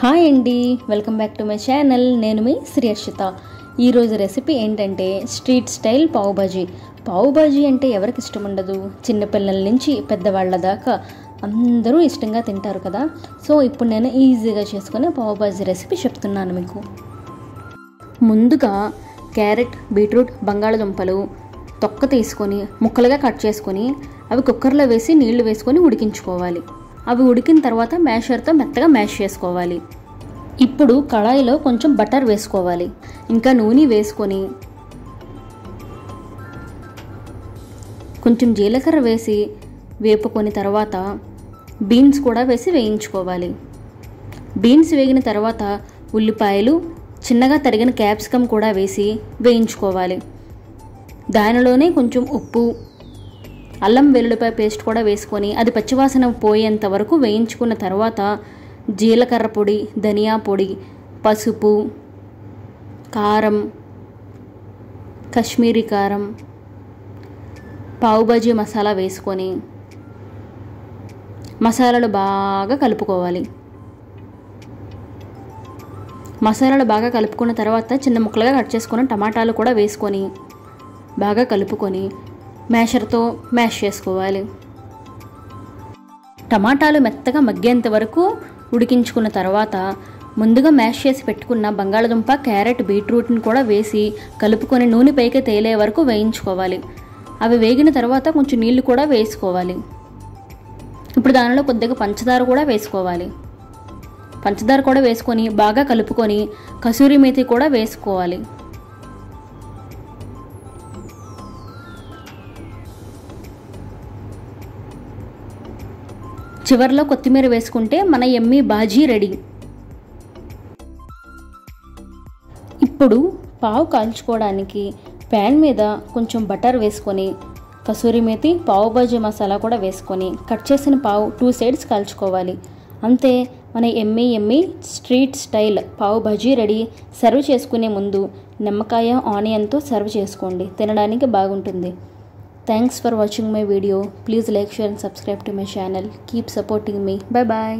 Hi అండి, welcome back to my channel. నేను మీ శ్రీ హర్షిత. ఈరోజు రెసిపీ ఏంటంటే స్ట్రీట్ స్టైల్ పావు బాజీ. పావు బాజీ అంటే ఎవరికి ఇష్టం ఉండదు? చిన్నపిల్లల నుంచి పెద్దవాళ్ళ దాకా అందరూ ఇష్టంగా తింటారు కదా. సో ఇప్పుడు నేను ఈజీగా చేసుకునే పావు బాజీ రెసిపీ చెప్తున్నాను మీకు. ముందుగా క్యారెట్, బీట్రూట్, బంగాళదుంపలు తొక్క తీసుకొని ముక్కలుగా కట్ చేసుకొని అవి కుక్కర్లో వేసి నీళ్లు వేసుకొని ఉడికించుకోవాలి. అవి ఉడికిన తర్వాత మ్యాషర్తో మెత్తగా మ్యాష్ చేసుకోవాలి. ఇప్పుడు కళాయిలో కొంచెం బటర్ వేసుకోవాలి. ఇంకా నూనె వేసుకొని కొంచెం జీలకర్ర వేసి వేపుకొని తర్వాత బీన్స్ కూడా వేసి వేయించుకోవాలి. బీన్స్ వేగిన తర్వాత ఉల్లిపాయలు, చిన్నగా తరిగిన క్యాప్సికమ్ కూడా వేసి వేయించుకోవాలి. దానిలోనే కొంచెం ఉప్పు, అల్లం వెల్లుల్లిపాయ పేస్ట్ కూడా వేసుకొని అది పచ్చివాసన పోయేంత వరకు వేయించుకున్న తర్వాత జీలకర్ర పొడి, ధనియా పొడి, పసుపు, కారం, కాశ్మీరీ కారం, పావు బాజీ మసాలా వేసుకొని మసాలాలు బాగా కలుపుకోవాలి. మసాలాలు బాగా కలుపుకున్న తర్వాత చిన్న ముక్కలుగా కట్ చేసుకున్న టమాటాలు కూడా వేసుకొని బాగా కలుపుకొని మ్యాషర్తో మ్యాష్ చేసుకోవాలి. టమాటాలు మెత్తగా మగ్గేంత వరకు ఉడికించుకున్న తర్వాత ముందుగా మ్యాష్ చేసి పెట్టుకున్న బంగాళదుంప, క్యారెట్, బీట్రూట్ని కూడా వేసి కలుపుకొని నూనె పైకి తేలే వరకు వేయించుకోవాలి. అవి వేగిన తర్వాత కొంచెం నీళ్లు కూడా వేసుకోవాలి. ఇప్పుడు దానిలో కొద్దిగా పంచదార కూడా వేసుకోవాలి. పంచదార కూడా వేసుకొని బాగా కలుపుకొని కసూరి మేతి కూడా వేసుకోవాలి. చివర్లో కొత్తిమీర వేసుకుంటే మన యమ్మీ బాజీ రెడీ. ఇప్పుడు పావు కాల్చుకోవడానికి ప్యాన్ మీద కొంచెం బటర్ వేసుకొని కసూరి మేతి, పావు బాజీ మసాలా కూడా వేసుకొని కట్ చేసిన పావు 2 సైడ్స్ కాల్చుకోవాలి. అంతే, మన యమ్మీ స్ట్రీట్ స్టైల్ పావు బాజీ రెడీ. సర్వ్ చేసుకునే ముందు నిమ్మకాయ, ఆనియన్తో సర్వ్ చేసుకోండి, తినడానికి బాగుంటుంది. Thanks for watching my video. Please like, share and subscribe to my channel. Keep supporting me. Bye bye.